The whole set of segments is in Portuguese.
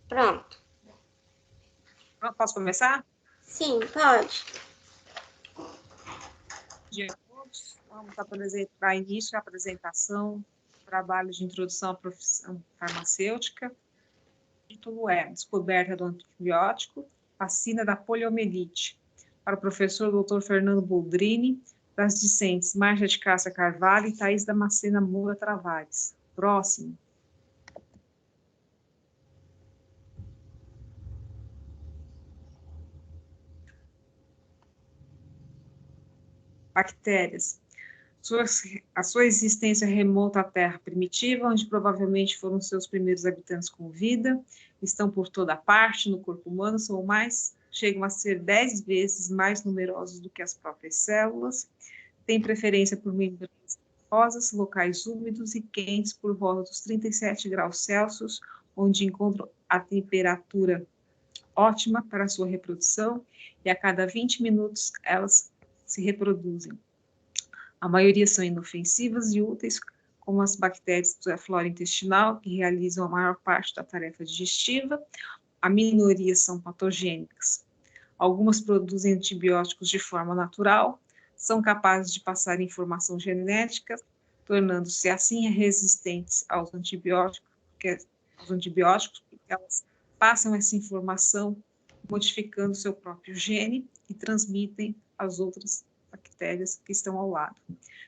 Pronto. Posso começar? Sim, pode. Bom dia a todos. Vamos dar início à apresentação do trabalho de introdução à profissão farmacêutica. O título é Descoberta do antibiótico, vacina da poliomielite, para o professor Dr. Fernando Boldrini, das discentes Márcia de Cássia Carvalho e Thaís Damascena Moura Travares. Próximo. Bactérias. A sua existência remota à Terra primitiva, onde provavelmente foram seus primeiros habitantes com vida, estão por toda parte no corpo humano, chegam a ser 10 vezes mais numerosos do que as próprias células, têm preferência por membranas mucosas, locais úmidos e quentes por volta dos 37 graus Celsius, onde encontram a temperatura ótima para a sua reprodução, e a cada 20 minutos elas se reproduzem. A maioria são inofensivas e úteis, como as bactérias da flora intestinal, que realizam a maior parte da tarefa digestiva. A minoria são patogênicas. Algumas produzem antibióticos de forma natural, são capazes de passar informação genética, tornando-se assim resistentes aos antibióticos, porque elas passam essa informação modificando seu próprio gene e transmitem às outras bactérias que estão ao lado.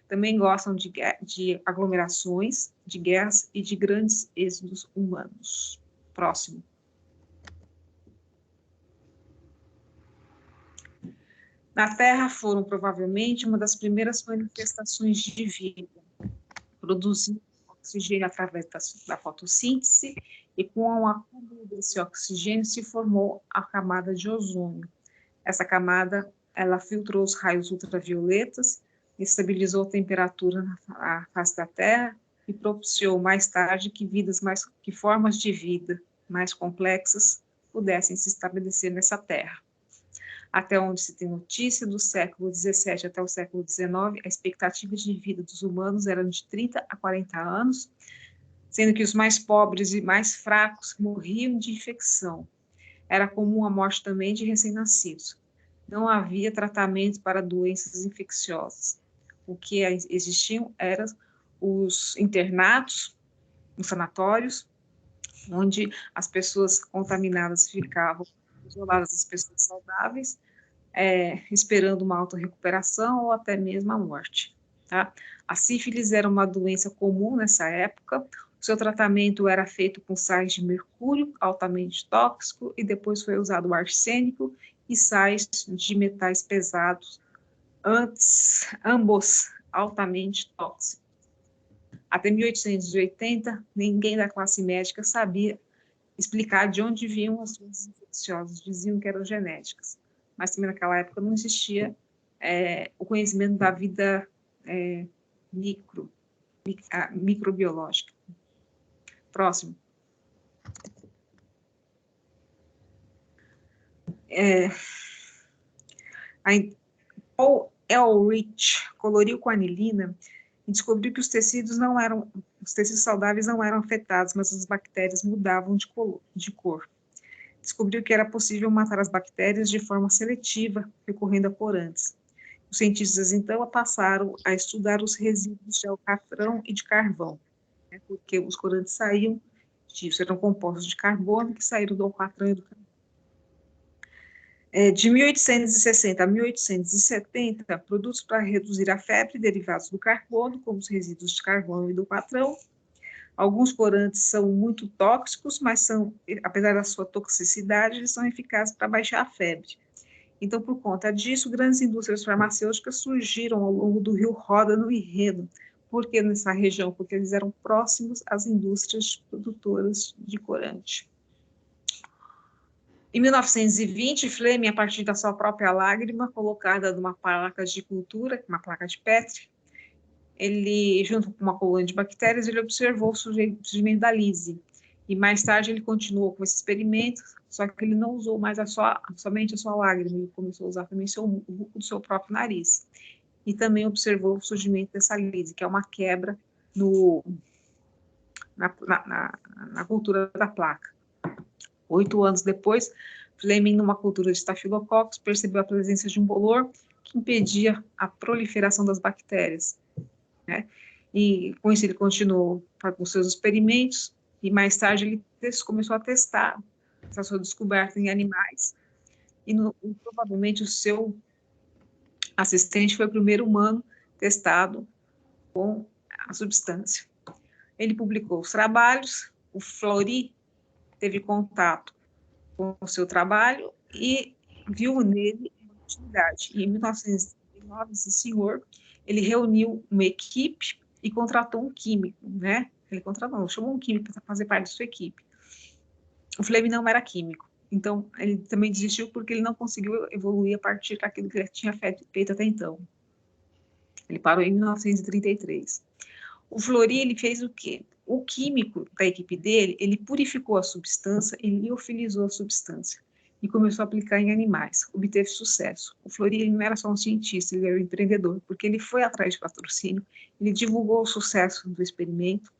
Também gostam de aglomerações, de guerras e de grandes êxodos humanos. Próximo. Na Terra foram provavelmente uma das primeiras manifestações de vida, produzindo oxigênio através da fotossíntese, e com o acúmulo desse oxigênio se formou a camada de ozônio. Essa camada, ela filtrou os raios ultravioletas, estabilizou a temperatura na face da Terra e propiciou mais tarde que formas de vida mais complexas pudessem se estabelecer nessa Terra. Até onde se tem notícia, do século XVII até o século XIX, a expectativa de vida dos humanos era de 30 a 40 anos, sendo que os mais pobres e mais fracos morriam de infecção. Era comum a morte também de recém-nascidos. Não havia tratamento para doenças infecciosas. O que existiam eram os internatos, os sanatórios, onde as pessoas contaminadas ficavam isoladas das pessoas saudáveis, esperando uma auto-recuperação ou até mesmo a morte. Tá? A sífilis era uma doença comum nessa época. O seu tratamento era feito com sais de mercúrio, altamente tóxico, e depois foi usado o arsênico e sais de metais pesados, ambos altamente tóxicos. Até 1880, ninguém da classe médica sabia explicar de onde vinham as doenças infecciosas, diziam que eram genéticas. Mas também naquela época não existia o conhecimento da vida microbiológica. Próximo. Paul Ehrlich coloriu com anilina e descobriu que os tecidos saudáveis não eram afetados, mas as bactérias mudavam de cor. Descobriu que era possível matar as bactérias de forma seletiva, recorrendo a corantes. Os cientistas, então, passaram a estudar os resíduos de alcatrão e de carvão, né, porque os corantes saíam disso, eram compostos de carbono que saíram do alcatrão e do carvão. De 1860 a 1870, produtos para reduzir a febre derivados do carbono, como os resíduos de carbono e do alcatrão. Alguns corantes são muito tóxicos, mas apesar da sua toxicidade, eles são eficazes para baixar a febre. Então, por conta disso, grandes indústrias farmacêuticas surgiram ao longo do rio Ródano e Reno. Por que nessa região? Porque eles eram próximos às indústrias produtoras de corante. Em 1920, Fleming, a partir da sua própria lágrima, colocada numa placa de cultura, uma placa de Petri, ele, junto com uma colônia de bactérias, ele observou o surgimento da lise. E mais tarde ele continuou com esse experimento, só que ele não usou mais somente a sua lágrima, ele começou a usar também o buco do seu próprio nariz. E também observou o surgimento dessa lise, que é uma quebra na cultura da placa. 8 anos depois, Fleming, numa cultura de estafilococos, percebeu a presença de um bolor que impedia a proliferação das bactérias, né? E com isso ele continuou com seus experimentos, e mais tarde ele começou a testar essa sua descoberta em animais, e provavelmente o seu assistente foi o primeiro humano testado com a substância. Ele publicou os trabalhos, o Fleury teve contato com o seu trabalho e viu nele uma utilidade. E em 1909, esse senhor, ele reuniu uma equipe e contratou um químico, né? Ele chamou um químico para fazer parte da sua equipe. O Fleming não era químico, então ele também desistiu porque ele não conseguiu evoluir a partir daquilo que ele tinha feito até então. Ele parou em 1933. O Fleury, ele fez o quê? O químico da equipe dele, ele purificou a substância, ele liofilizou a substância e começou a aplicar em animais. Obteve sucesso. O Fleury, ele não era só um cientista, ele era um empreendedor, porque ele foi atrás de patrocínio, ele divulgou o sucesso do experimento,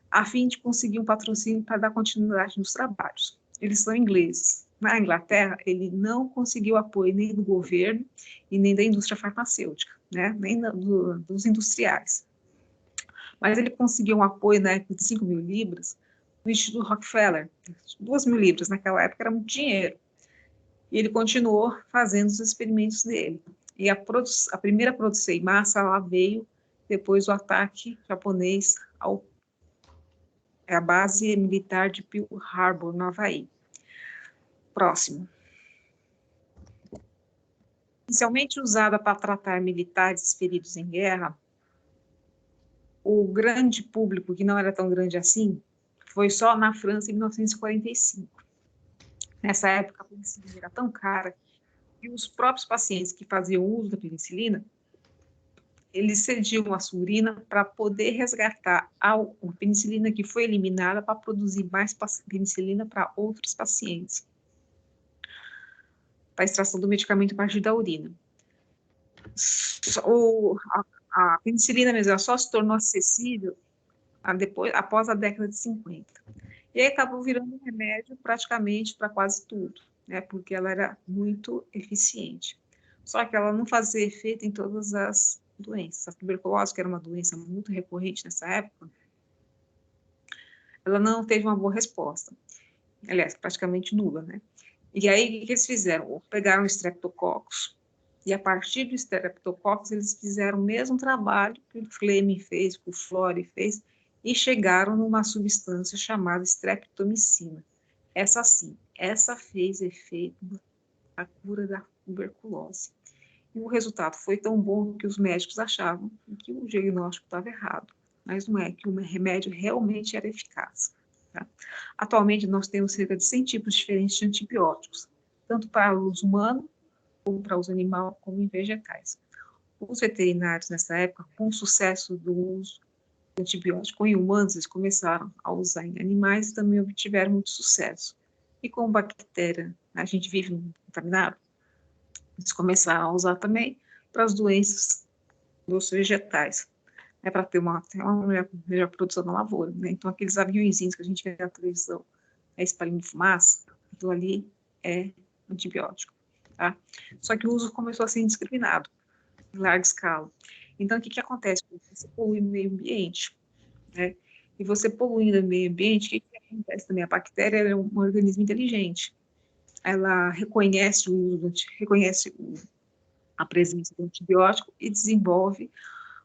a fim de conseguir um patrocínio para dar continuidade nos trabalhos. Eles são ingleses. Na Inglaterra, ele não conseguiu apoio nem do governo e nem da indústria farmacêutica, né? Nem dos industriais. Mas ele conseguiu um apoio na época de 5 mil libras do Instituto Rockefeller. 2 mil libras naquela época era muito dinheiro. E ele continuou fazendo os experimentos dele. E a primeira produção em massa ela veio depois do ataque japonês à base militar de Pearl Harbor, no Havaí. Próximo. Inicialmente usada para tratar militares feridos em guerra, o grande público, que não era tão grande assim, foi só na França em 1945. Nessa época, a penicilina era tão cara que os próprios pacientes que faziam uso da penicilina, eles cediam a sua urina para poder resgatar a penicilina que foi eliminada para produzir mais penicilina para outros pacientes, para a extração do medicamento a partir da urina. A penicilina mesmo, ela só se tornou acessível após a década de 50. E aí acabou virando um remédio praticamente para quase tudo, né, porque ela era muito eficiente. Só que ela não fazia efeito em todas as doenças. A tuberculose, que era uma doença muito recorrente nessa época, ela não teve uma boa resposta. Aliás, praticamente nula, né? E aí, o que eles fizeram? Pegaram o Streptococcus, e a partir do Streptococcus, eles fizeram o mesmo trabalho que o Fleming fez, que o Fleury fez, e chegaram numa substância chamada streptomicina. Essa sim, essa fez efeito na cura da tuberculose. E o resultado foi tão bom que os médicos achavam que o diagnóstico estava errado, mas não é, que o remédio realmente era eficaz. Tá? Atualmente, nós temos cerca de 100 tipos diferentes de antibióticos, tanto para o uso humano, como para uso animal, como em vegetais. Os veterinários, nessa época, com o sucesso do uso de antibiótico em humanos, eles começaram a usar em animais e também obtiveram muito sucesso. E com bactéria, a gente vive contaminado, eles começaram a usar também para as doenças dos vegetais, né, para ter uma melhor produção na lavoura. Né? Então, aqueles aviõezinhos que a gente vê na televisão, espalhando fumaça, aquilo ali é antibiótico. Tá? Só que o uso começou a ser indiscriminado, em larga escala. Então, o que acontece? Você polui o meio ambiente, né? E você poluindo o meio ambiente, o que acontece também? A bactéria é um organismo inteligente. Ela reconhece a presença do antibiótico e desenvolve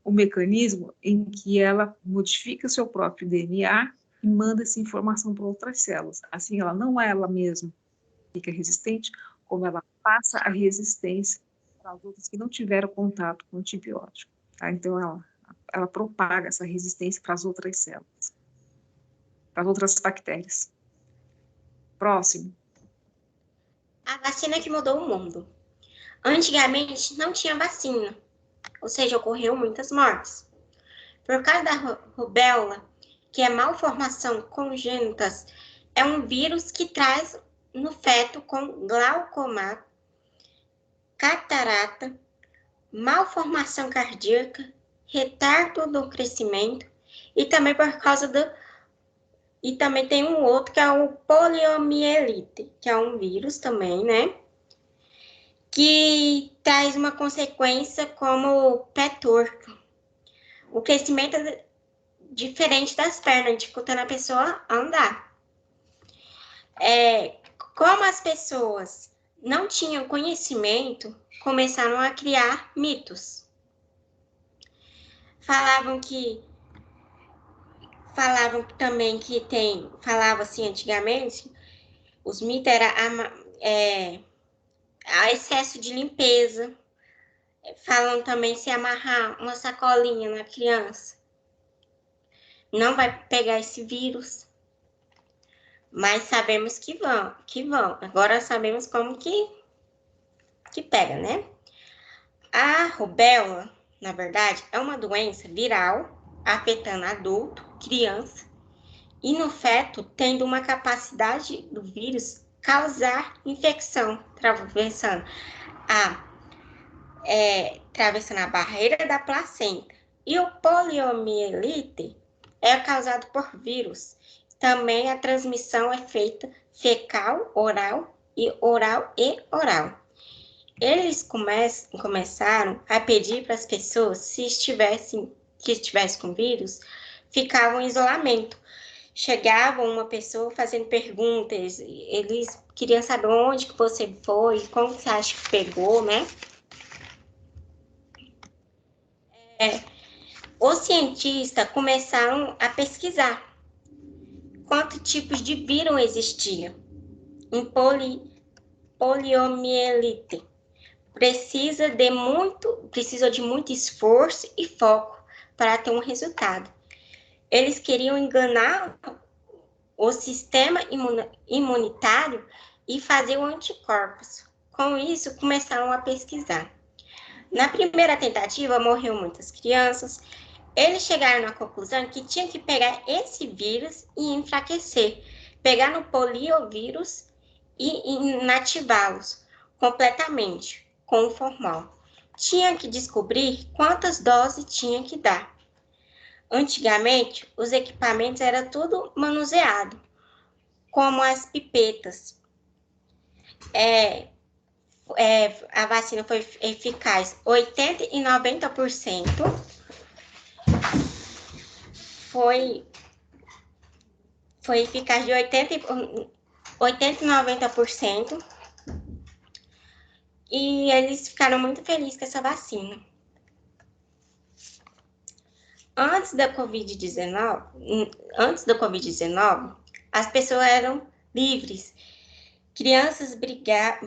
um mecanismo em que ela modifica o seu próprio DNA e manda essa informação para outras células. Assim, ela não é ela mesma que fica resistente, como ela passa a resistência para as outras que não tiveram contato com o antibiótico. Tá? Então, ela propaga essa resistência para as outras células, para as outras bactérias. Próximo. A vacina que mudou o mundo. Antigamente não tinha vacina, ou seja, ocorreu muitas mortes. Por causa da rubéola, que é malformação congênitas, é um vírus que traz no feto com glaucoma, catarata, malformação cardíaca, retardo do crescimento e também por causa do E também tem um outro que é o poliomielite, que é um vírus também, né? Que traz uma consequência como o pé torto. O crescimento é diferente das pernas, dificultando a pessoa a andar. Como as pessoas não tinham conhecimento, começaram a criar mitos. Falavam também que falava assim antigamente, os mitos era a excesso de limpeza. Falam também se amarrar uma sacolinha na criança, não vai pegar esse vírus. Mas sabemos que vão. Agora sabemos como que pega, né? A rubéola, na verdade, é uma doença viral afetando adulto, criança e no feto tendo uma capacidade do vírus causar infecção, atravessando a barreira da placenta. E o poliomielite é causado por vírus. Também a transmissão é feita fecal, oral e oral. Eles começaram a pedir para as pessoas, se estivessem com vírus, ficavam em isolamento. Chegava uma pessoa fazendo perguntas, eles queriam saber onde que você foi, como você acha que pegou, né? Os cientistas começaram a pesquisar quantos tipos de vírus existiam em poliomielite. Precisa de muito esforço e foco para ter um resultado. Eles queriam enganar o sistema imunitário e fazer o anticorpos. Com isso, começaram a pesquisar. Na primeira tentativa, morreu muitas crianças. Eles chegaram na conclusão que tinha que pegar esse vírus e enfraquecer, pegar no poliovírus e inativá-los completamente com o formal. Tinha que descobrir quantas doses tinha que dar. Antigamente, os equipamentos eram tudo manuseado, como as pipetas. A vacina foi eficaz 80% e 90%. Foi eficaz de 80 e 90%. E eles ficaram muito felizes com essa vacina. Antes da Covid-19, as pessoas eram livres. Crianças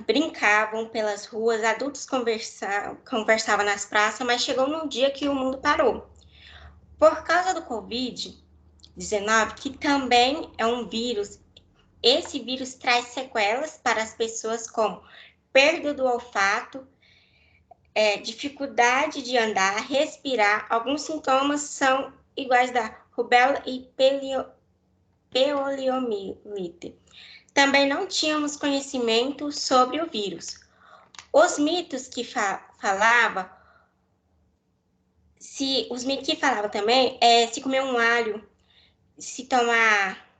brincavam pelas ruas, adultos conversavam nas praças, mas chegou num dia que o mundo parou. Por causa do Covid-19, que também é um vírus, esse vírus traz sequelas para as pessoas como perda do olfato, dificuldade de andar, respirar. Alguns sintomas são iguais da rubéola e poliomielite. Também não tínhamos conhecimento sobre o vírus. Os mitos que falavam também se comer um alho, se tomar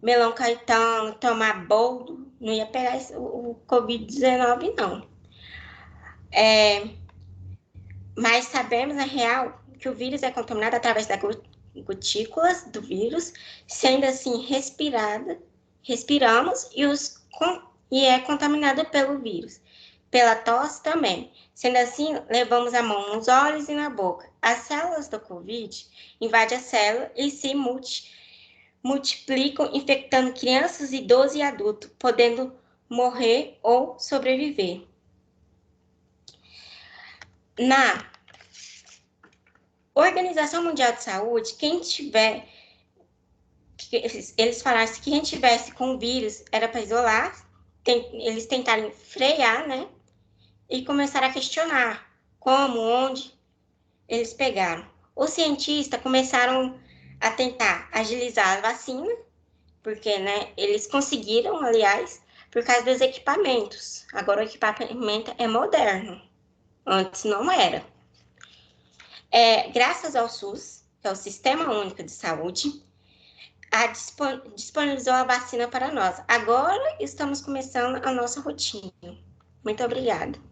melão caetano, tomar boldo, não ia pegar o Covid-19, não. Mas sabemos, na real, que o vírus é contaminado através das gotículas do vírus, sendo assim respiramos e é contaminado pelo vírus. Pela tosse também. Sendo assim, levamos a mão nos olhos e na boca. As células do Covid invadem a célula e se multiplicam, infectando crianças, idosos e adultos, podendo morrer ou sobreviver. Na Organização Mundial de Saúde, eles falaram que quem tivesse com o vírus era para isolar, eles tentaram frear, né? E começaram a questionar como, onde eles pegaram. Os cientistas começaram a tentar agilizar a vacina, porque, né, eles conseguiram, aliás, por causa dos equipamentos. Agora o equipamento é moderno, antes não era. Graças ao SUS, que é o Sistema Único de Saúde, disponibilizou a vacina para nós. Agora estamos começando a nossa rotina. Muito obrigada.